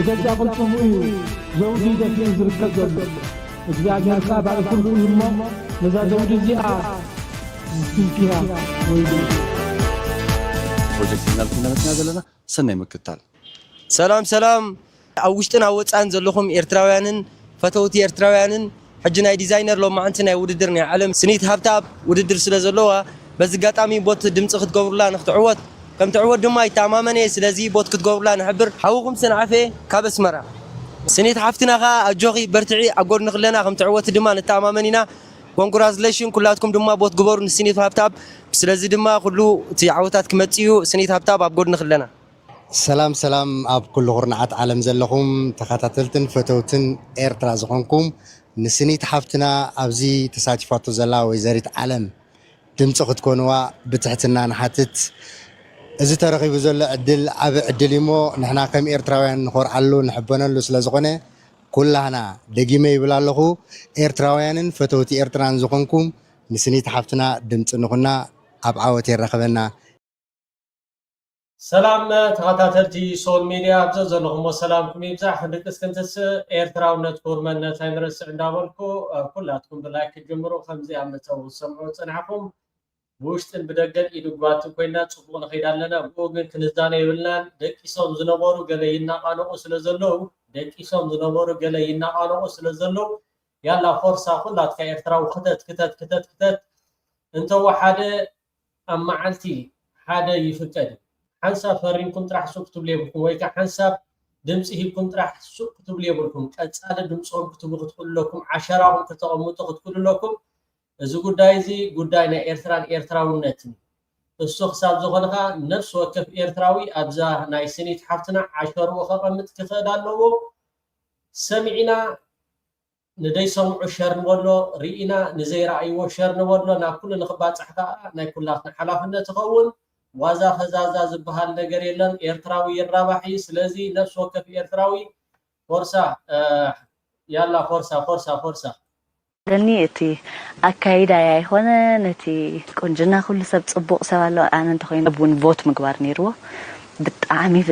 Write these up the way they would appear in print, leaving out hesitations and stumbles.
بجزا قلتم إيه زوجي دفين زركة زلو እግዚአብሔር ባለ ሁሉ ይሞ ለዛው ዲዚአ ስንቲያ ወይ ፕሮጀክት እናልኩና ዘለና ሰናይ መክታል ሰላም አውሽጥና ወፃን ዘለኹም ኤርትራውያንን ፈተውቲ ኤርትራውያንን ሕጅናይ ዲዛይነር ሎማዓንቲ ናይ ውድድር ናይ ዓለም ስኒት ሃብታብ ውድድር ስለ ዘለዋ በዚ ጋጣሚ ቦት ድምጽ ክትገብሩላ ንኽትዕወት ከም ትዕወት ድማ ይተማመነ ስለዚ ቦት ክትገብሩላ ንሕብር ሓውኹም ስንዓፈ ካብ ኣስመራ سنيت حفتنا خا أجوخي برتعي أقول نخلنا خم تعوت دما نتامامنينا كونغرازليشن كلاتكم دما بوت جبور سنيت هابتاب بس لازم دما كله تعوتات كمتيو سنيت هابتاب أقول نخلنا سلام أب كل غرنعات عالم زلهم تخاتلتن فتوتن إيرتراز خونكم نسنيت حفتنا أبزي تساتفات زلا وزارة عالم تمسك تكونوا بتحتنا نحتت إذا ترغيب زول عدل يمو نحن كم إيرتراويان نخور علو نحبنا له سلازقنا كلنا دقيمة يبلا له إيرتراويان فتوتي إيرتران زقنكم نسني تحفتنا دمت نخنا أبعوتي رخبنا سلام تغطاترتي سول ميديا أبزا لهم وسلامكم يبزا حدك اسكنتس إيرتراون نتكور من تايمرس عنداولكو كلاتكم بلاك الجمرو خمزي عمتو سمعوا تنعكم وشتن بدقن إدوغباتو كوينا تصبغن خيدان لنا بوغن كنزدان يبلنان دكيسوم زنبورو قلينا قانو سلزلو دكيسوم زنبورو قلينا قانو سلزلو يالا فرصة خلات كإرتراو كتت انتو حدا أما عالتي حدا يفكد حنساب فرين كنت راح سوق كتب ليبلكم ويكا حنساب دمسيه كنت راح سوق كتب ليبلكم كتسال دمسهم كتب تقول لكم عشراهم كتقوموا تقول لكم إذا قدايزي قداينا إيرتراونات السوق ساب زغنها نفس وكف إيرتراوي أبزا نايسيني تحفتنا 10 وخرمت كفادان لو سمعنا ندي سمعو شر نولو رئينا نزي رأيو شر نولو نا كل نخبات حقاء نا كلاتنا حلافنا تخون وازا خزازا زبهال نقر يلن إيرتراوي الرابحي سلازي نفس وكف إيرتراوي فرصة يلا فرصة نيتي أكيد يا هنا نتي كونجنا كل سبت صبوق سوالو أنا تخين أبون فوت مقبار نيرو بتعمي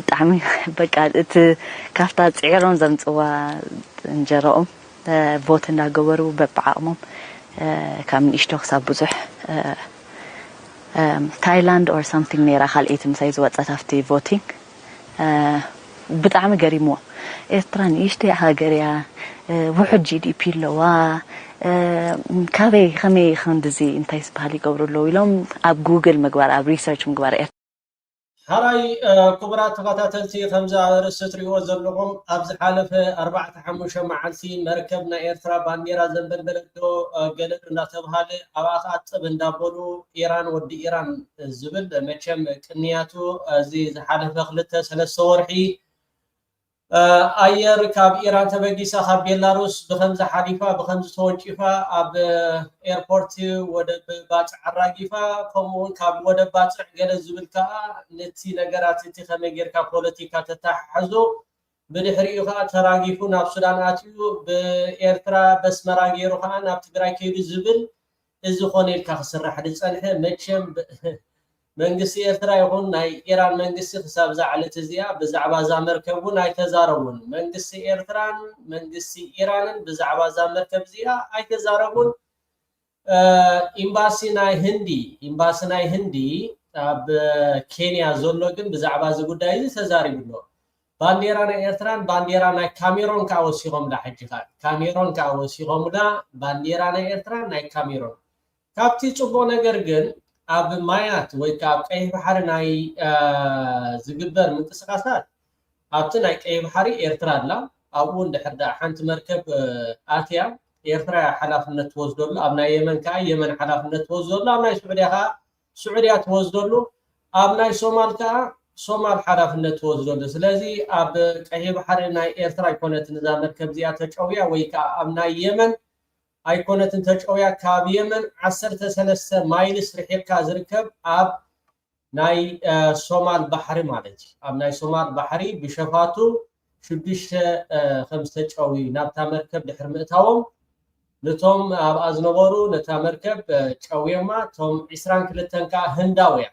بقى كافتا تعيرون زمت ونجرهم فوت ناقورو ببعامهم كم يشتغل سبوزح تايلاند or something نيرا خاليتم سايز واتسافتي voting بتعمي قريمو إيرتران يشتي هاجريا وحد GDP لوا كافي خمي خندزي انتايس بحالي قبرو لو يلوم اب جوجل مقبار اب ريسيرش مقبار هراي كبرات تغطاتلتي خمزة رستري وزلهم أبز حالف 4-5 معلسي مركبنا إيرترا بانديرا زنبل بلدو قلت ناتبهالي أواخات بندابولو إيران ودي إيران الزبل مچم كنياتو زي حالف خلطة 3 صورحي أير كاب إيران تبقيسا خاب بيلاروس بخمزة حليفة بخمزة تونشيفة أب إيربورت ودب باتع الراقيفة كمون كاب ودب باتع قل الزبلكا نتي نقرات انتخامي غيركا بوليتيكا تتحزو بدحريوخا تراقيفو ناب سوداناتيو بإيرترا بس مراقيروخا ناب تقراي كيدو زبل إزو خوني الكاخسر حدث أنها مجم منقسي إيرترا يقول ناي إيران منقسي خساب زعلة تزيا بزعبا زامركبو ناي تزاربون منقسي إيران بزعبا زامركب زيا أي تزاربون إمباسي ناي هندي بكينيا زولوغن بزعبا زقودايزي تزاري بلو بانديرانا إيرتران بانديرانا كاميرون كاوسيهم لا حجيخان كاميرون كاوسيهم لا بانديرانا إيرتران ناي كاميرون كابتي تشوفو نقرقن أب مايات ويكاب كأي بحر ناي زقبر منتسقاسات أبتن أي بحري إيرترا لا أبون دحردا حنت مركب آتيا إيرترا حلافنا توزدول أبنا يمن كاي يمن حلافنا توزدول أبنا سعودية توزدول أبنا سومال كا سومال حلافنا توزدول سلازي أب كأي بحر ناي إيرترا يكونت نظام مركب زيادة شوية ويكا أبنا يمن أيقونة تجويا كابيمن 13 مايلس رحيقا زركب أب ناي سومال بحري مالتي أب ناي سومال بحري بشفاتو شدش 5 تجوي نابتا مركب دحر مئتاوم نتوم أب أزنبورو نتا مركب تجويما توم 22 هنداويا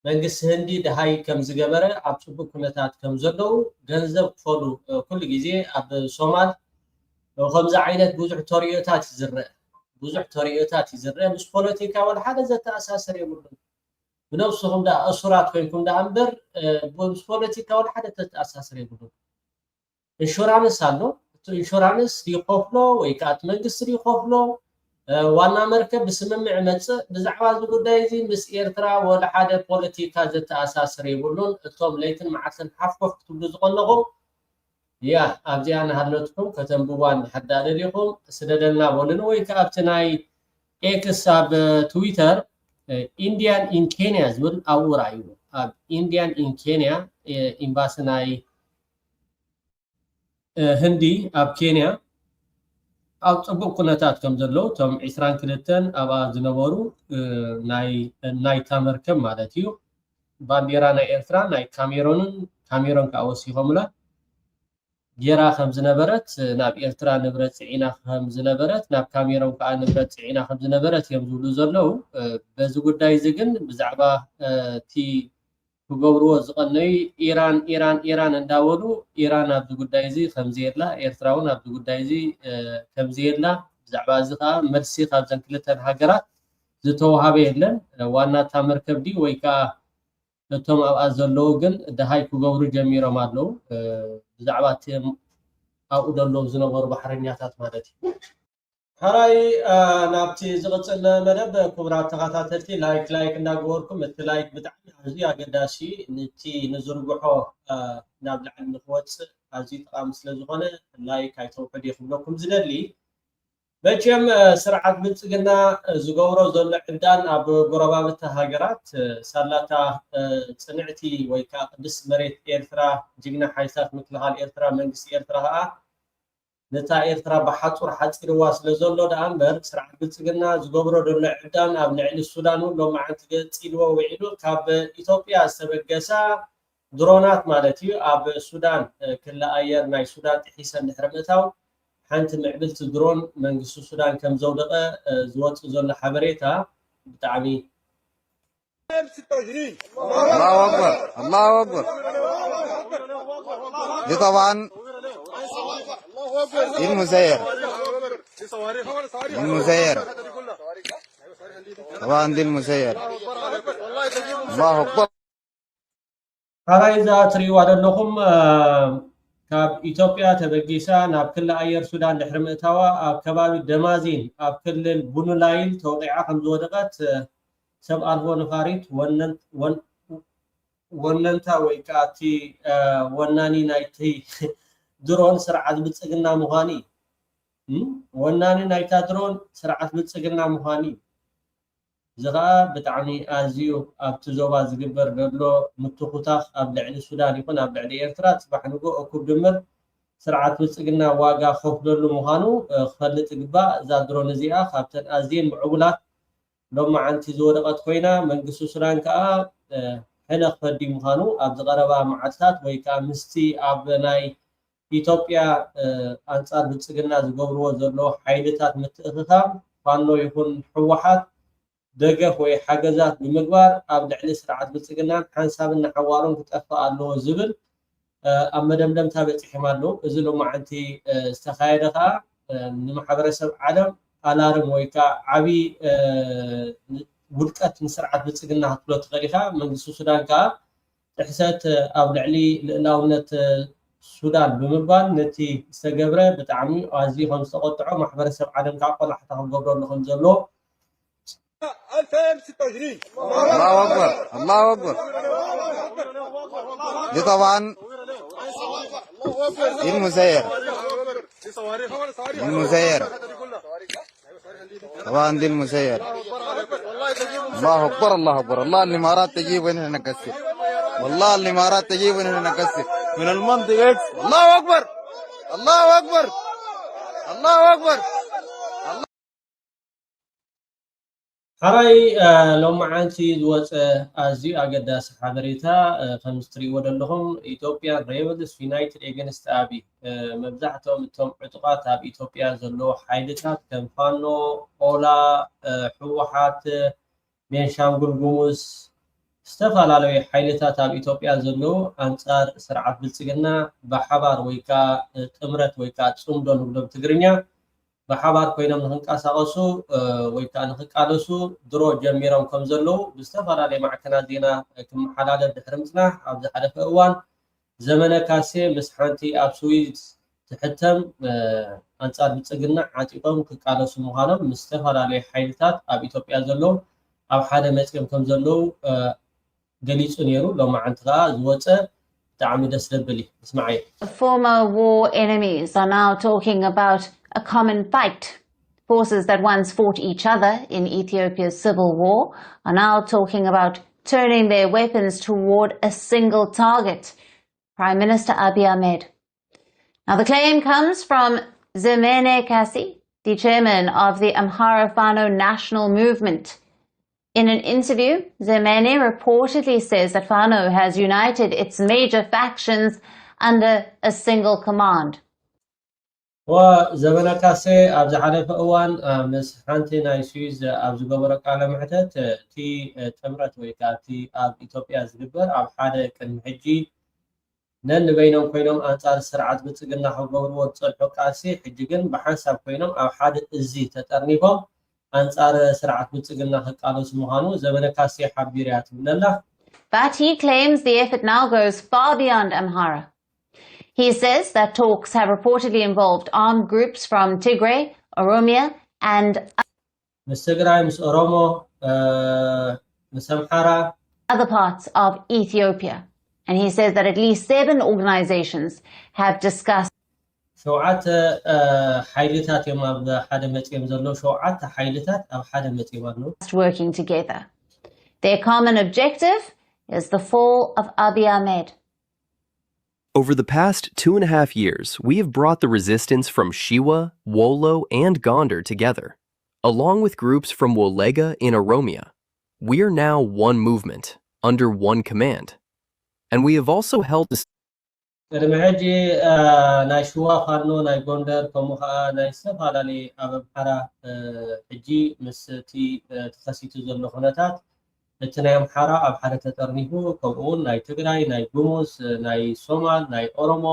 መንግስት ህንዲ ደሃይ ከም ዝገበረ ኣብ ጽቡቅ ኩነታት ከም ዘለው ገንዘብ ክፈሉ ኩሉ ግዜ ኣብ ሶማል ከምዚ ዓይነት ብዙሕ ተሪዮታት ይዝርአ ምስ ፖለቲካ ወላ ሓደ ዘተኣሳሰር የብሉን ብነፍስኹም ዳ እሱራት ኮይንኩም ዳ እምበር ምስ ፖለቲካ ወላ ሓደ ዘተኣሳሰር የብሉን ኢንሹራንስ ኣሎ እቲ ኢንሹራንስ ይኸፍሎ ወይ ከዓ እቲ መንግስቲ ይኸፍሎ ዋና መርከብ ብስምምዕ መጽእ ብዛዕባ እዚ ጉዳይ እዚ ምስ ኤርትራ ወላ ሓደ ፖለቲካ ዘተኣሳሰር የብሉን እቶም ለይትን መዓልትን ሓፍኮፍ ክትብሉ ዝቆለኹም ያ ኣብዚኣ ናሃለትኩም ከተንብቧን ሓዳደሊኹም ስደደልና በሉን ወይ ከዓ ኣብቲ ናይ ኤክስ ኣብ ትዊተር ኢንዲያን ኢን ኬንያ ዝብል ኣብኡ ራእዩ ኣብ ኢንዲያን ኢን ኬንያ ኤምባሲ ናይ ህንዲ ኣብ ኬንያ ኣብ ጽቡቅ ኩነታት ከም ዘለው እቶም 22 ኣብኣ ዝነበሩ ናይታ መርከብ ማለት እዩ ባንዴራ ናይ ኤርትራ ናይ ካሜሮን ከዓ ወሲኾምላ ጌራ ከም ዝነበረት ናብ ኤርትራ ንብረት ጽዒና ከም ዝነበረት ናብ ካሜሮን ከዓ ንብረት ጽዒና ከም ዝነበረት እዮም ዝብሉ ዘለው በዚ ጉዳይ እዚ ግን ብዛዕባ እቲ ክገብርዎ ዝቐነዩ ኢራን እንዳበሉ ኢራን ኣብዚ ጉዳይ እዚ ከምዘየላ ኤርትራ እውን ኣብዚ ጉዳይ እዚ ከምዘየላ ብዛዕባ እዚ ከዓ መልሲ ካብዘን ክልተን ሃገራት ዝተዋሃበ የለን ዋናታ መርከብ ዲ ወይ ከዓ እቶም ኣብኣ ዘለው ግን ደሃይ ክገብሩ ጀሚሮም ኣለው ብዛዕባ እቲ ኣብኡ ደለው ዝነበሩ ባሕረኛታት ማለት እዩ ሃራይ ናብቲ ዝቕፅል መደብ ክቡራት ተኸታተልቲ ላይክ እንዳገበርኩም እቲ ላይክ ብጣዕሚ ኣዝዩ ኣገዳሲ ነቲ ንዝርግሖ ናብ ላዕሊ ንክወፅእ ኣዝዩ ጠቃሚ ስለዝኾነ ላይክ ኣይተውሕዱ ይኽብለኩም ዝደሊ መቸም ስርዓት ብልፅግና ዝገብሮ ዘሎ ዕዳን ኣብ ጎረባብቲ ሃገራት ሳላታ ፅንዕቲ ወይ ከዓ ቅድስ መሬት ኤርትራ ጅግና ሓይልታት ምክልኻል ኤርትራ መንግስቲ ኤርትራ ከዓ ነታ ኤርትራ ብሓፁር ሓፂርዋ ስለ ዘሎ ዳኣ እምበር ስርዓት ብልፅግና ዝገብሮ ዘሎ ዕዳን ኣብ ልዕሊ ሱዳን ሎማዓንቲ ገፂልዎ ውዒሉ ካብ ኢትዮጵያ ዝተበገሳ ድሮናት ማለት እዩ ኣብ ሱዳን ክልል ኣየር ናይ ሱዳን ጥሒሰን ድሕሪ ምእታው ሓንቲ ምዕብልቲ ድሮን መንግስቲ ሱዳን ከም ዘውደቐ ዝወፅእ ዘሎ ሓበሬታ ብጣዕሚ الله اكبر الله اكبر دي طبعا دي المزير طبعا دي المزير الله اكبر ሃራይ እዛ ትሪእዋ ዘለኹም ካብ ኢትዮጵያ ተበጊሳ ናብ ክልል ኣየር ሱዳን ድሕሪ ምእታዋ ኣብ ከባቢ ደማዚን ኣብ ክልል ቡኑላይል ተወቂዓ ከም ዝወደቐት ሰብ ኣልቦ ነፋሪት ወነንታ ወይ ከዓ እቲ ወናኒ ናይቲ ድሮን ስርዓት ብልፅግና ምዃኑ ወናኒ ናይታ ድሮን ስርዓት ብልፅግና ምዃኑ እዚ ከዓ ብጣዕሚ ኣዝዩ ኣብቲ ዞባ ዝግበር ዘሎ ምትኩታኽ ኣብ ልዕሊ ሱዳን ይኹን ኣብ ልዕሊ ኤርትራ ፅባሕ ንጎ እኩብ ድምር ስርዓት ብልፅግና ዋጋ ከፍለሉ ምዃኑ ክፈልጥ ይግባእ እዛ ድሮን እዚኣ ካብተን ኣዝየን ምዕቡላት ሎማዓንቲ ዝወደቐት ኮይና መንግስቲ ሱዳን ከዓ ሕነ ክፈዲ ምዃኑ ኣብ ዝቐረባ መዓልትታት ወይ ከዓ ምስቲ ኣብ ናይ ኢትዮጵያ ኣንጻር ብልፅግና ዝገብርዎ ዘሎ ሓይልታት ምትእኽኻብ ፋኖ ይኹን ሕወሓት ደገፍ ወይ ሓገዛት ብምግባር ኣብ ልዕሊ ስርዓት ብልፅግናን ሓንሳብን ናሓዋሮን ክጠፍእ ኣለዎ ዝብል ኣብ መደምደምታ በፂሖም ኣለዉ እዚ ሎማዓንቲ ዝተኻየደ ከዓ ንማሕበረሰብ ዓለም ኣላርም ወይ ከዓ ዓብዪ ውድቀት ንስርዓት ብልፅግና ክትብሎ ትኽእል ኢኻ መንግስቲ ሱዳን ከዓ ጥሕሰት ኣብ ልዕሊ ልእላውነት ሱዳን ብምባል ነቲ ዝተገብረ ብጣዕሚ ኣዝዩ ከም ዝተቆጥዖ ማሕበረሰብ ዓለም ከዓ ቆላሕታ ክገብረሉ ከም ዘለዎ 2026 الله اكبر الله اكبر دي طبعا دي المزير طبعا دي المزير الله اكبر الله اكبر الله الامارات تجيب وهنا نكسر والله الامارات تجيب وهنا نكسر من المنطقه الله اكبر الله اكبر الله اكبر ሃራይ ሎማዓንቲ ዝወፀ ኣዝዩ ኣገዳሲ ሓበሬታ ከም ትሪእዎ ዘለኹም ኢትዮጵያን ሬበልስ ዩናይትድ ኤገንስት ኣቢ መብዛሕትኦም እቶም ዕጡቃት ኣብ ኢትዮጵያ ዘለዎ ሓይልታት ከም ፋኖ ኦላ ሕወሓት ቤንሻንጉል ጉሙዝ ዝተፈላለዩ ሓይልታት ኣብ ኢትዮጵያ ዘለዉ ኣንጻር ስርዓት ብልጽግና ብሓባር ወይ ከዓ ጥምረት ወይ ከዓ ጽምዶ ንብሎ ብትግርኛ ብሓባር ኮይኖም ንኽንቀሳቐሱ ወይ ከዓ ንኽቃለሱ ድሮ ጀሚሮም ከም ዘለዉ ብዝተፈላለየ ማዕከናት ዜና ክመሓላለፍ ድሕሪ ምጽናሕ ኣብ ዝሓለፈ እዋን ዘመነ ካሴ ምስ ሓንቲ ኣብ ስዊዝ ትሕተም ኣንጻር ብልጽግና ዓጢቖም ክቃለሱ ምዃኖም ምስ ዝተፈላለዩ ሓይልታት ኣብ ኢትዮጵያ ዘለዉ ኣብ ሓደ መጺኦም ከም ዘለዉ ገሊጹ ነይሩ ሎማዓንቲ ከዓ ዝወፀ ብጣዕሚ ደስ ዘብል እዩ እስማዓየ Former war enemies are now talking about a common fight. Forces that once fought each other in Ethiopia's civil war are now talking about turning their weapons toward a single target, Prime Minister Abiy Ahmed. Now the claim comes from Zemene Kasi, the chairman of the Amhara Fano National Movement. In an interview, Zemene reportedly says that Fano has united its major factions under a single command. وزمن كاسي أبز حلف أوان مس حنتي نايسويز أبز جبرك على محتت تي تمرت ويكاتي أب إثيوبيا زجبر أب حدا كان محجي نن بينهم كينهم أنصار السرعات بتسجلنا حجور وتصلحوا كاسي حجيجن بحسب كينهم أب حدا الزي تترنيهم أنصار سرعات بتسجلنا حقالوس مهانو زمن كاسي حبيرات من الله. But he claims the effort now goes far beyond Amhara. He says that talks have reportedly involved armed groups from Tigray, Oromia, and other parts of Ethiopia. And he says that at least 7 organizations have discussed working together. Their common objective is the fall of Abiy Ahmed. Over the past 2.5 years, we have brought the resistance from Shiwa, Wolo, and Gondar together, along with groups from Wolega in Oromia. We are now one movement, under one command. And we have also held this. እቲ ናይ ኣምሓራ ኣብ ሓደ ተጠርኒፉ ከምኡውን ናይ ትግራይ ናይ ጉሙዝ ናይ ሶማል ናይ ኦሮሞ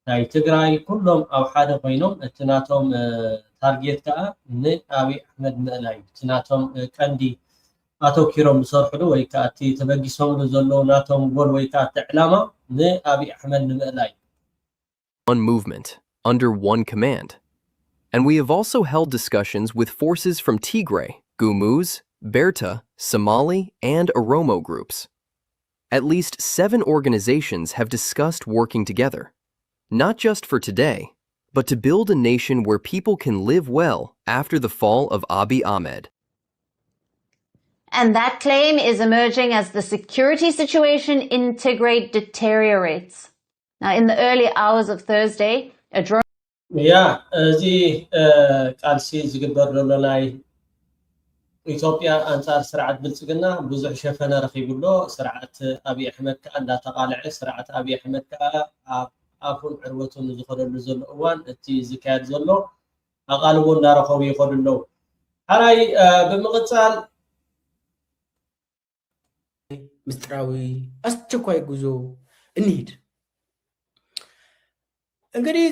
ናይ ትግራይ ኩሎም ኣብ ሓደ ኮይኖም እቲ ናቶም ታርጌት ከዓ ንኣብይ ኣሕመድ ምእላይ እቲ ናቶም ቀንዲ ኣተኪሮም ዝሰርሕሉ ወይ ከዓ እቲ ተበጊሶምሉ ዘለዉ ናቶም ጎል ወይ ከዓ እቲ ዕላማ ንኣብይ ኣሕመድ ንምእላይ one movement under one command. And we have also held discussions with forces from Tigray, Gumuz, Berta, Somali, and Oromo groups. At least 7 organizations have discussed working together, not just for today, but to build a nation where people can live well after the fall of Abiy Ahmed. And that claim is emerging as the security situation in Tigray deteriorates. Now, in the early hours of Thursday, a drone... ኢትዮጵያ አንጻር ስርዓት ብልጽግና ብዙሕ ሸፈነ ረኺቡሎ ስርዓት ኣብይ ኣሕመድ ከዓ እንዳተቃልዐ ስርዓት ኣብይ ኣሕመድ ከዓ ኣፉን ዕርወቱን ዝኸደሉ ዘሎ እዋን እቲ ዝካየድ ዘሎ ኣቓልቦ እንዳረኸቡ ይኸዱ ኣለዉ ሓራይ ብምቕፃል ምስጢራዊ አስቸኳይ ጉዞ እንሂድ እንግዲህ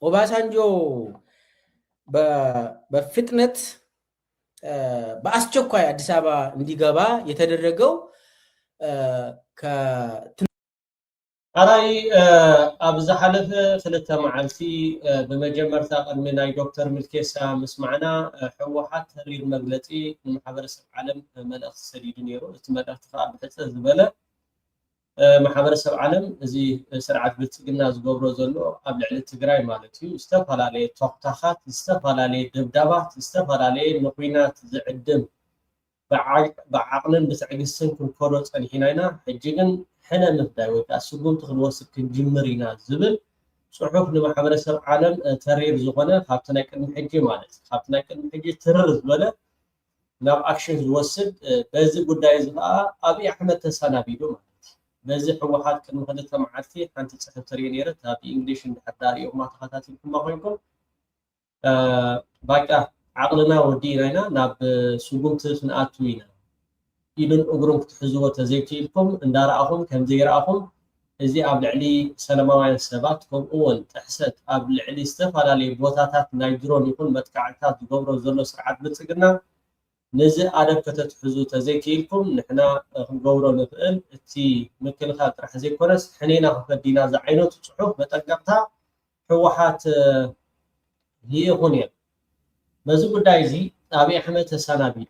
ኦባሳንጆ በፍጥነት በአስቸኳይ አዲስ አበባ እንዲገባ የተደረገው ኣራይ ኣብ ዝሓለፈ ክልተ መዓልቲ ብመጀመርታ ቅድሚ ናይ ዶክተር ሚልኬሳ ምስማዕና ሕወሓት ተሪር መግለፂ ንማሕበረሰብ ዓለም መልእኽቲ ሰዲዱ ነይሩ እቲ መልእኽቲ ከዓ ብሕፅር ዝበለ ማሕበረሰብ ዓለም እዚ ስርዓት ብልጽግና ዝገብሮ ዘሎ ኣብ ልዕሊ ትግራይ ማለት እዩ ዝተፈላለዩ ቶክታኻት ዝተፈላለዩ ድብዳባት ዝተፈላለዩ ንኩናት ዝዕድም ብዓቕልን ብትዕግስትን ክንከዶ ፀኒሕና ኢና ሕጂ ግን ሕነ ምፍዳይ ወይ ከዓ ስጉምቲ ክንወስድ ክንጅምር ኢና ዝብል ፅሑፍ ንማሕበረሰብ ዓለም ተሪር ዝኾነ ካብቲ ናይ ቅድሚ ሕጂ ማለት ካብቲ ናይ ቅድሚ ሕጂ ትርር ዝበለ ናብ ኣክሽን ዝወስድ በዚ ጉዳይ እዚ ከዓ ኣብይ ኣሕመድ ተሰናቢዱ ማለት በዚ ሕወሓት ቅድሚ ክልተ መዓልቲ ሓንቲ ፅሑፍ ተርኢ ነይረት ኣብ እንግሊሽ እንድሕር ዳሪኦማ ተኸታቲልኩማ ኮይንኩም ባቃ عقلنا ودينا ناب سجون تسن أتوينا إذن أجرم تحزوا تزيكيلكم إن دارأهم كم زيرأهم إزي قبل علي سلامة سباتكم أول تحسد قبل علي استفاد على بوتاتات نايدرون يكون متكعتات جبرو زلوا ساعات بتسجنا نزل عدم كتتحزوا تزيكيلكم نحنا جبرو نفعل تي ممكن خاطر حزي كونس حنينا فدينا زعينو تصحف بتقبتها حوحات هي غنية بزو قدايزي أبي أحمد تسانابيل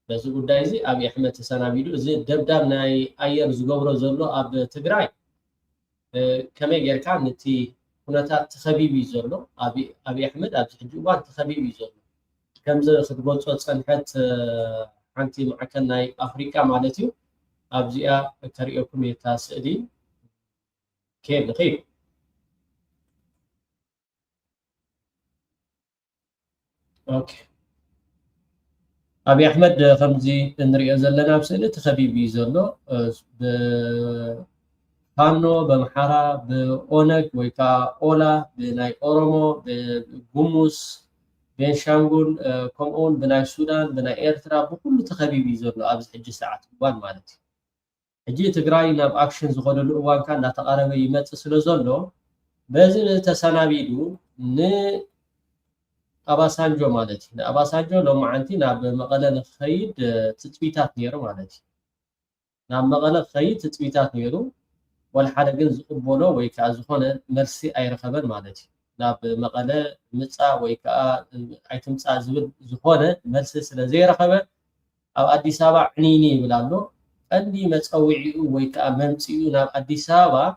بزو قدايزي أبي أحمد تسانابيل زي دبداب ناي أير زقبرو زلو أب تقراي كما يركع نتي هناك تخبيبي زلو أبي أحمد أب حجوبان تخبيبي زلو كم زي خطبون صوت سنحت عنتي معكن ناي أفريقيا مالتيو أبزيا كريوكم يتاسئلي كيف نخيب اوكي ابي احمد خمزي نريو زلنا بسئله تخبيبي زلو بانو بمحارة بأونك ويكا أولا بناي أورومو بغموس بنشانغول كومون بناي السودان بناي إيرترا بكل تخبيبي زلو أبز حجي ساعات بان مالتي حجي تقراي ناب أكشن زغلو الأوان كان لا تقارب يمت سلو زلو بزل تسانابيدو أباسانجو مالتي أباسانجو لو معنتي ناب مقالة الخيد تتبيتات نيرو مالتي ناب مقالة الخيد تتبيتات نيرو والحالة جن زقبولو ويكا زخونة مرسي أي رخبان مالتي ناب مقالة متسا ويكا أي تمتسا زخونة مرسي سلازي رخبان أو أدي سابع عنيني بلالو أني متسوعيو ويكا ممتسيو ناب أدي سابع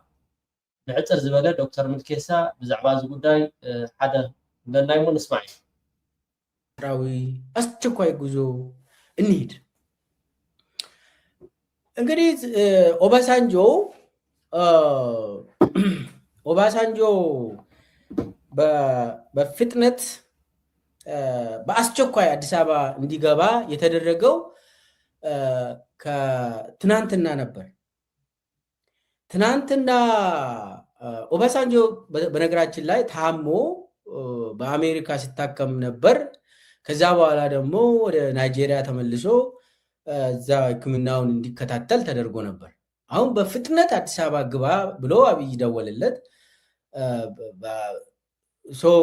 بعتر زبالة دكتور ملكيسا بزعباز قداي حدا لنايمو نسمعي راوي أستشكوي جزو النيد انجريز أوباسانجو ኦባሳንጆ በፍጥነት በአስቸኳይ አዲስ አበባ እንዲገባ የተደረገው ከትናንትና ነበር። ትናንትና ኦባሳንጆ በነገራችን ላይ ታሞ በአሜሪካ ሲታከም ነበር። ከዛ በኋላ ደግሞ ወደ ናይጄሪያ ተመልሶ እዛ ሕክምናውን እንዲከታተል ተደርጎ ነበር። አሁን በፍጥነት አዲስ አበባ ግባ ብሎ አብይ ደወለለት።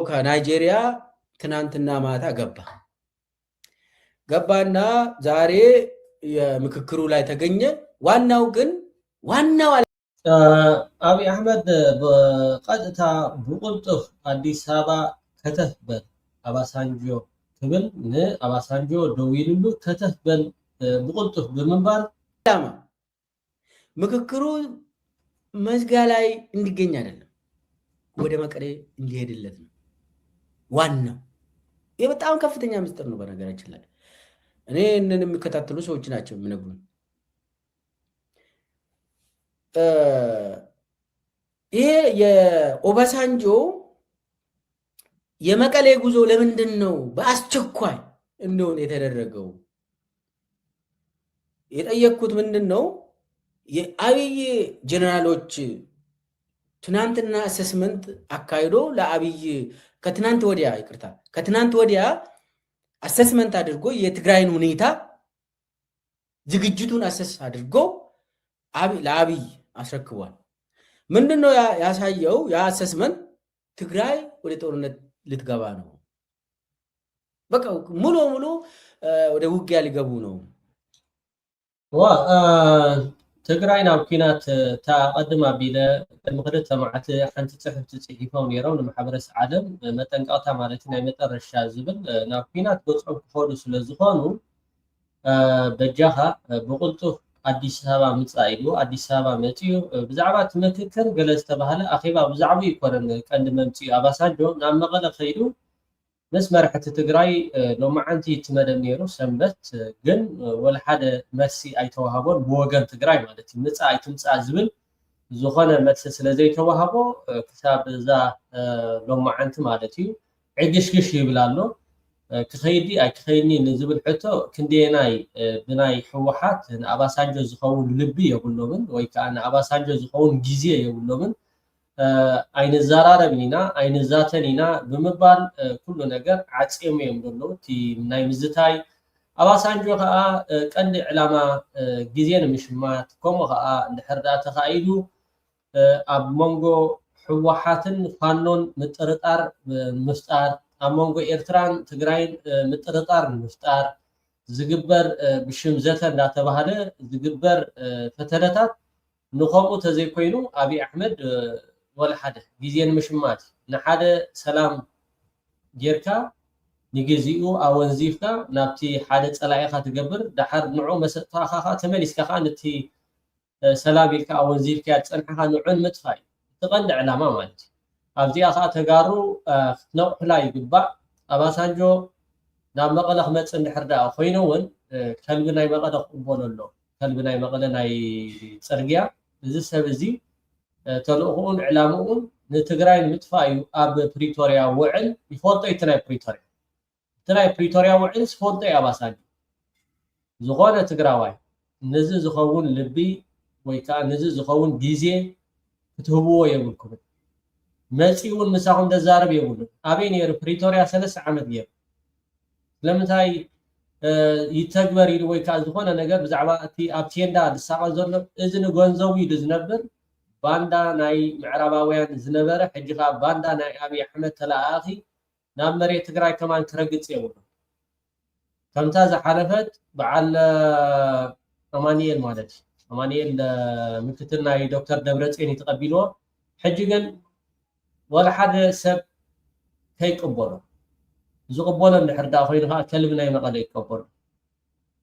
ከናይጄሪያ ትናንትና ማታ ገባና ዛሬ የምክክሩ ላይ ተገኘ። ዋናው አብይ አህመድ በቀጥታ ብቁልጡፍ አዲስ አበባ ከተፍበል አባሳንጆ ትብል ንአባሳንጆ ደዊልሉ ከተፍበል ብቁልጡፍ ብምንባር ምክክሩ መዝጋ ላይ እንዲገኝ አይደለም፣ ወደ መቀሌ እንዲሄድለት ነው ዋናው። ይህ በጣም ከፍተኛ ምስጢር ነው። በነገራችን ላይ እኔ እነን የሚከታተሉ ሰዎች ናቸው የሚነግሩን። ይሄ የኦባሳንጆ የመቀሌ ጉዞ ለምንድን ነው በአስቸኳይ እንደሆነ የተደረገው? የጠየቅኩት ምንድን ነው የአብይ ጀነራሎች ትናንትና አሰስመንት አካሂዶ ለአብይ ከትናንት ወዲያ አሰስመንት አድርጎ የትግራይን ሁኔታ ዝግጅቱን አሰስ አድርጎ ለአብይ አስረክቧል። ምንድነው ያሳየው? ያ አሰስመንት ትግራይ ወደ ጦርነት ልትገባ ነው፣ በቃ ሙሉ ወደ ውጊያ ሊገቡ ነው። ትግራይ ናብ ኩናት ተቀድማ ቢለ ቅድሚ ክልተ መዓልቲ ሓንቲ ፅሑፍ ተፅሒፎም ነይሮም ንማሕበረሰብ ዓለም መጠንቀቕታ ማለት ናይ መጨረሻ ዝብል ናብ ኩናት ገፆም ክኸዱ ስለዝኾኑ በጃኻ ብቁልጡፍ አዲስ አበባ ምፃእ ኢሉ አዲስ አበባ መፅኡ ብዛዕባ እቲ ምክክር ገለ ዝተባሃለ ኣኼባ ብዛዕባ ይኮነን ቀንዲ መምፅኡ ኣባሳንጆ ናብ መቐለ ከይዱ ምስ መራሕቲ ትግራይ ሎማዓንቲ ትመደብ ነይሩ ሰንበት ግን ወላ ሓደ መልሲ ኣይተዋሃቦን ብወገን ትግራይ ማለት እዩ። ምፃእ ኣይትምፃእ ዝብል ዝኾነ መልሲ ስለዘይተዋሃቦ ክሳብ እዛ ሎማዓንቲ ማለት እዩ ዕግሽግሽ ይብል ኣሎ። ክኸይዲ ኣይክኸይድኒ ንዝብል ሕቶ ክንደየናይ ብናይ ሕወሓት ንኣባሳንጆ ዝኸውን ልቢ የብሎምን ወይ ከዓ ንኣባሳንጆ ዝኸውን ግዜ የብሎምን አይን ዛራረብኒና አይን ዛተኒና ብምባል ኩሉ ነገር ዓጽም እዮም ደሎ እቲ ናይ ምዝታይ ኣባሳንጆ ከዓ ቀንዲ ዕላማ ግዜ ንምሽማት ከምኡ ከዓ እንድሕርዳ ተኻኢሉ ኣብ መንጎ ሕወሓትን ፋኖን ምጥርጣር ምፍጣር ኣብ መንጎ ኤርትራን ትግራይን ምጥርጣር ምፍጣር ዝግበር ብሽም ዘተ እንዳተባሃለ ዝግበር ፈተለታት ንኸምኡ ተዘይኮይኑ ኣብይ ኣሕመድ ወላ ሓደ ግዜ ንምሽማት ንሓደ ሰላም ጌርካ ንግዚኡ ኣወንዚፍካ ናብቲ ሓደ ፀላኢኻ ትገብር ድሓር ንዑ መሰጥካ ተመሊስካ ከዓ ነቲ ሰላም ኢልካ ኣወንዚፍካ ፀንሕኻ ንዑን ምጥፋይ ትቐንዲ ዕላማ ማለት እዩ ኣብዚኣ ከዓ ተጋሩ ክትነቑሕላ ይግባእ ኣባሳንጆ ናብ መቐለ ክመፅእ እንድሕር ደኣ ኮይኑ እውን ከልቢ ናይ መቐለ ክቕበሎ ኣሎ ከልቢ ናይ መቐለ ናይ ፅርግያ እዚ ሰብ እዚ ተልእኹኡን ዕላምኡን ንትግራይ ንምጥፋእ እዩ ኣብ ፕሪቶርያ ውዕል ይፈልጦ እቲ ናይ ፕሪቶርያ ውዕል ዝፈልጦ እዩ ኣባሳንጆ ዝኾነ ትግራዋይ ነዚ ዝኸውን ልቢ ወይ ከዓ ነዚ ዝኸውን ግዜ ክትህብዎ የብልኩምን መፂኡ እውን ምሳኹም ተዛረብ የብሉን ኣበይ ነይሩ ፕሪቶርያ 3 ዓመት ገይሩ ስለምንታይ ይተግበር ኢሉ ወይ ከዓ ዝኾነ ነገር ብዛዕባ እቲ ኣብ ቴንዳ ዝሳቐል ዘሎ እዚ ንገንዘቡ ኢሉ ዝነብር ባንዳ ናይ ምዕራባውያን ዝነበረ ሕጂ ከዓ ባንዳ ናይ ኣብይ ኣሕመድ ተለኣኺ ናብ መሬት ትግራይ ከማን ክረግፅ የብሉ ከምታ ዝሓለፈት በዓል ኣማኒኤል ማለት ኣማኒኤል ምክትል ናይ ዶክተር ደብረፅዮን ተቐቢልዎ ሕጂ ግን ወላ ሓደ ሰብ ከይቅበሎ ዝቕበሎ እንድሕር ዳ ኮይኑ ከዓ ከልቢ ናይ መቐለ ይቀበሉ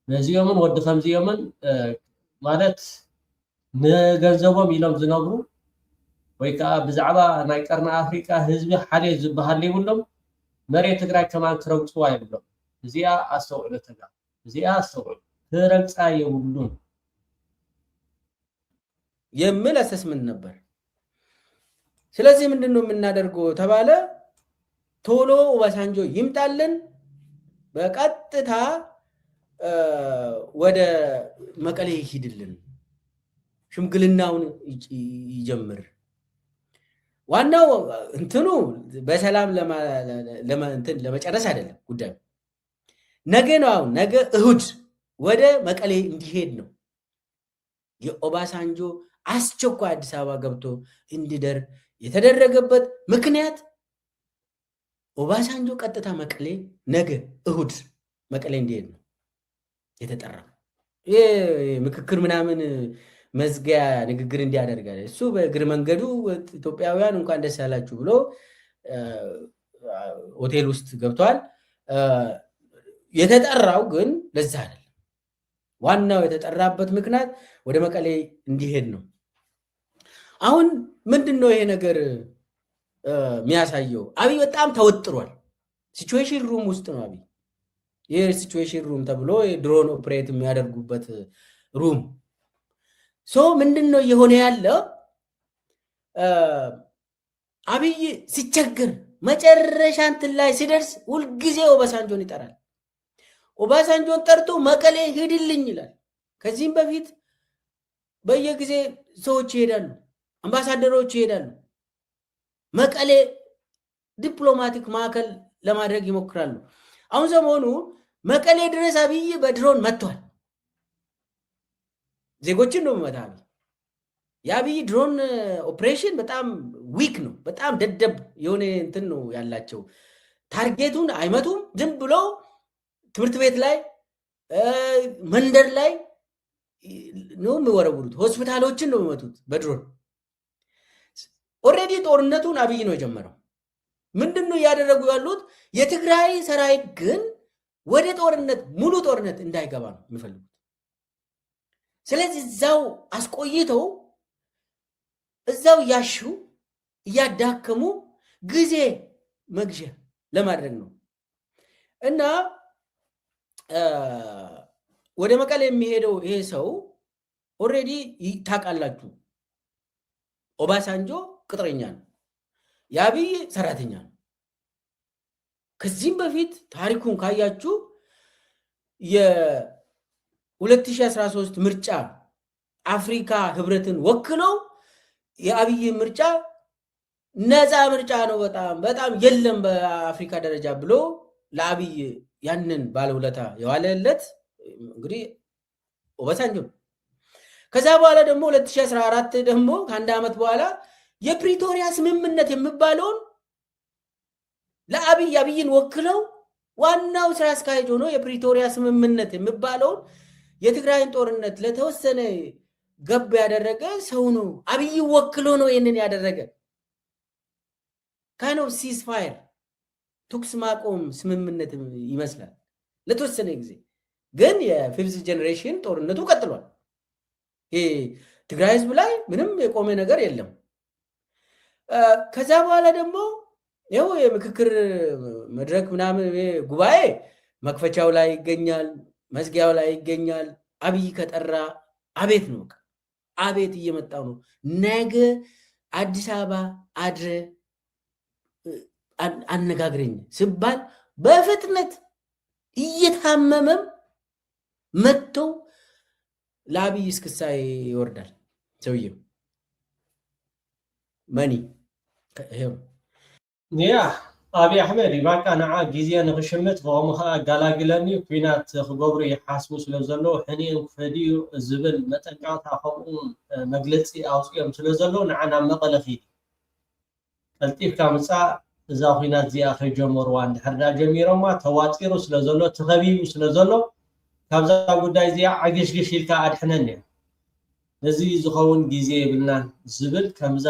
ነዚኦምን ወዲ ከምዚኦምን ማለት ንገንዘቦም ኢሎም ዝነብሩ ወይ ከዓ ብዛዕባ ናይ ቀርኒ ኣፍሪቃ ህዝቢ ሓልየት ዝበሃል ዘይብሎም መሬት ትግራይ ከማን ክረግፅዋ የብሎም እዚኣ ኣስተውዕሎ ተጋ እዚኣ ኣስተውዕሎ ክረግፃ የብሉን የሚል አሰስመንት ነበር። ስለዚህ ምንድነው የምናደርገው ተባለ ቶሎ ኦባሳንጆ ይምጣልን በቀጥታ ወደ መቀሌ ይሂድልን ሽምግልናውን ይጀምር ዋናው እንትኑ በሰላም ለመጨረስ አይደለም ጉዳዩ ነገ ነው ነገ እሁድ ወደ መቀሌ እንዲሄድ ነው የኦባሳንጆ አስቸኳይ አዲስ አበባ ገብቶ እንዲደር የተደረገበት ምክንያት ኦባሳንጆ ቀጥታ መቀሌ ነገ እሁድ መቀሌ እንዲሄድ ነው የተጠራው ምክክር ምናምን መዝጊያ ንግግር እንዲያደርጋል እሱ በእግር መንገዱ ኢትዮጵያውያን እንኳን ደስ ያላችሁ ብሎ ሆቴል ውስጥ ገብቷል የተጠራው ግን ለዛ አይደለም ዋናው የተጠራበት ምክንያት ወደ መቀሌ እንዲሄድ ነው አሁን ምንድነው ይሄ ነገር የሚያሳየው አብይ በጣም ተወጥሯል ሲቹዌሽን ሩም ውስጥ ነው አብይ ይሄ ሲቹዌሽን ሩም ተብሎ ድሮን ኦፕሬት የሚያደርጉበት ሩም ሶ ምንድነው የሆነ ያለው አብይ ሲቸገር መጨረሻ እንትን ላይ ሲደርስ ሁሉ ጊዜ ኦባሳንጆን ይጠራል ኦባሳንጆን ጠርቶ መቀሌ ሄድልኝ ይላል ከዚህም በፊት በየጊዜ ሰዎች ይሄዳሉ አምባሳደሮች ይሄዳሉ መቀሌ ዲፕሎማቲክ ማዕከል ለማድረግ ይሞክራሉ አሁን ሰሞኑ መቀሌ ድረስ አብይ በድሮን መጥቷል ዜጎችን ነው መታል የአብይ ድሮን ኦፕሬሽን በጣም ዊክ ነው በጣም ደደብ የሆነ እንትን ነው ያላቸው ታርጌቱን አይመቱም ዝም ብሎ ትምህርት ቤት ላይ መንደር ላይ ነው የሚወረውሩት ሆስፒታሎችን ነው የሚመቱት በድሮን ኦሬዲ ጦርነቱን አብይ ነው የጀመረው ምንድነው ያደረጉ ያሉት የትግራይ ሰራዊት ግን ወደ ጦርነት ሙሉ ጦርነት እንዳይገባ ነው የሚፈልጉት ስለዚህ እዛው አስቆይተው እዛው ያሹ ያዳከሙ ጊዜ መግዣ ለማድረግ ነው እና ወደ መቀሌ የሚሄደው ይሄ ሰው ኦሬዲ ታውቃላችሁ ኦባሳንጆ ቅጥረኛ ነው የአብይ ሰራተኛ ነው ከዚህም በፊት ታሪኩን ካያችሁ የ2013 ምርጫ አፍሪካ ህብረትን ወክለው የአብይ ምርጫ ነፃ ምርጫ ነው በጣም የለም በአፍሪካ ደረጃ ብሎ ለአብይ ያንን ባለውለታ የዋለለት እንግዲህ ኦባሳንጆ። ከዛ በኋላ ደግሞ 2014 ደግሞ ከአንድ ዓመት በኋላ የፕሪቶሪያ ስምምነት የሚባለውን ለአብይን ወክለው ዋናው ስራ አስኪያጅ ሆኖ የፕሪቶሪያ ስምምነት የሚባለውን የትግራይን ጦርነት ለተወሰነ ገብ ያደረገ ሰው ነው። አብይ ወክሎ ነው ይሄንን ያደረገ። kind of ceasefire ተኩስ ማቆም ስምምነት ይመስላል ለተወሰነ ጊዜ። ግን የፊፍዝ ጀነሬሽን ጦርነቱ ቀጥሏል። ይሄ ትግራይ ህዝብ ላይ ምንም የቆመ ነገር የለም። ከዛ በኋላ ደግሞ ይኸው የምክክር መድረክ ምናምን ጉባኤ መክፈቻው ላይ ይገኛል፣ መዝጊያው ላይ ይገኛል። አብይ ከጠራ አቤት ነው፣ አቤት እየመጣው ነው። ነገ አዲስ አበባ አድረ አነጋግረኝ ሲባል በፍጥነት እየታመመም መጥተው ለአብይ እስክሳይ ይወርዳል ሰውየው መኒ ይሄው ያ አብይ አሕመድ ይባቃ ነዓ ጊዜ ንኽሽምት ከምኡ ከዓ ጋላግለኒ ኩናት ክገብሩ ይሓስቡ ስለ ዘለዎ ሕኒኦም ክፈድዩ ዝብል መጠንቀቕታ ከምኡ መግለፂ ኣውፅኦም ስለ ዘለዎ ንዓና መቐለ ኺድ ቀልጢፍካ ምፃእ እዛ ኩናት እዚኣ ከይጀመርዋ እንድሕር ዳ ጀሚሮማ ተዋፂሩ ስለ ዘሎ ተኸቢቡ ስለ ዘሎ ካብዛ ጉዳይ እዚኣ ዓግሽግሽ ኢልካ ኣድሕነኒ እያ ነዚ ዝኸውን ግዜ የብልናን ዝብል ከምዛ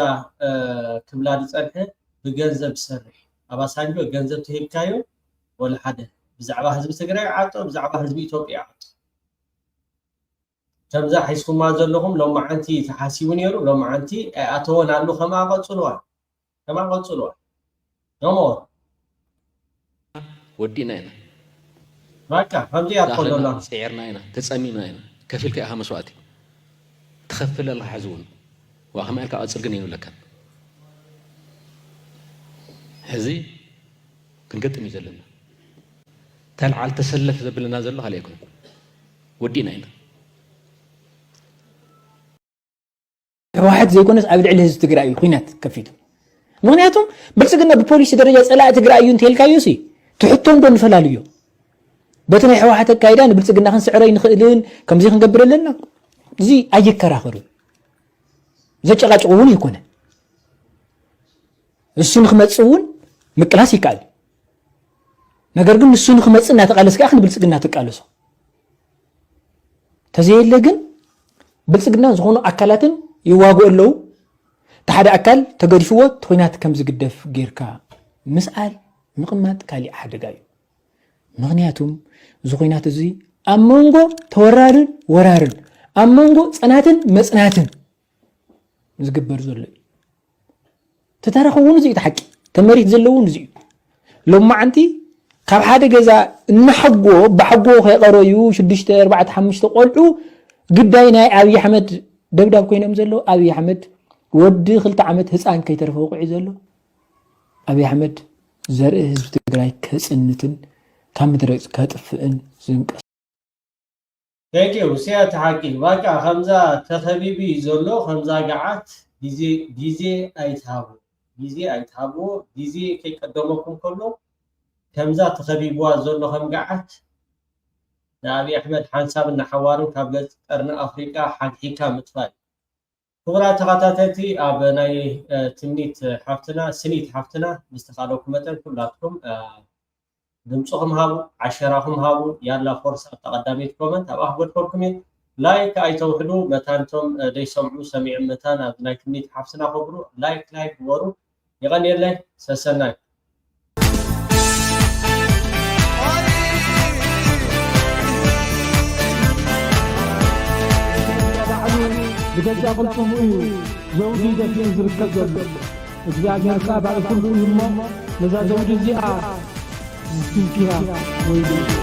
ክብላ ዝፀንሐ ብገንዘብ ዝሰርሕ ኣባሳንጆ ገንዘብ ትሂብካዮ ወላ ሓደ ብዛዕባ ህዝቢ ትግራይ ዓጦ ብዛዕባ ህዝቢ ኢትዮጵያ ዓጦ ከምዛ ሒዝኩማ ዘለኹም ሎማዓንቲ ተሓሲቡ ነይሩ ሎማዓንቲ ኣተወን ኣሉ ከማ ቀፅልዋል نمور ودينا هنا باكا فهمتي يا تقول سعرنا هنا تسمينا هنا كفيلك اهم مسواتي تخفل الله حزون واهم لك اصلقني ولا كان هذي كنقدم يزلنا تلعل تسلف زبلنا زل عليكم ودينا هنا واحد زي كونس عبد العزيز تقرأي خينات كفيته ምክንያቱም ብልጽግና ብፖሊሲ ደረጃ ጸላእ ትግራይ እዩ እንተልካዩሲ ትሕቶም ዶ ንፈላለዩ በቲ ናይ ሕወሓት አካይዳ ንብልጽግና ክንስዕረ ይንኽእልን ከምዚ ክንገብር ኣለና እዚ ኣይከራኸሩ ዘጨቃጭቁ እውን ይኮነ እሱ ንክመጽእ እውን ምቅላስ ይካል ነገር ግን እሱ ንክመጽእ እናተቃለስካ ንብልጽግና ተቃለሶ ተዘየለ ግን ብልጽግና ዝኾኑ አካላትን ይዋግኡ ኣለዉ تحد أكل تجرفوه تخينات كم زجدف جيركا مسأل مقمات كالي أحد جاي مغنياتهم زخينات زي أمونجو ورارن أمونجو سناتن زجبر زلي تتارخون زي تحكي تمريت زلون زي لو ما عندي كاب حدا جزا نحقو بحقو خيقريو شدشت 4-5 قلعو قداينا أبي أحمد دبداب كوينم زلو أبي أحمد ودي خلت عمد هسان كي ترفوق عزلو أبي أحمد زرق هزب تقراي كسنتن كم درس كتفئن زنقس Thank you. سيا تحكي واقع خمزة تخبيبي زلو خمزة قعات ديزي أيتهابو ديزي كي قدمكم كله خمزة تخبيبوا زلو خم قعات أبي أحمد حنساب النحوارن كابلت قرن أفريقيا حقيقة متفاعل كبرات تغطاتي أبناي تمنيت حفتنا سنيت حفتنا مستخدمكم مثلا كلاتكم دمصهم هابو عشراهم هابو يلا فرصة تقدميت كومنت أو أحبط كومنت لايك أي توحدو متانتم دي سمعوا سميع متان أبناي تمنيت حفتنا خبرو لايك ورو يغني لك سسناي بجد أقولكم إيه زوجي ده في زرق الجبل إذا جاء كابر كل يوم نزار زوجي زيادة فيها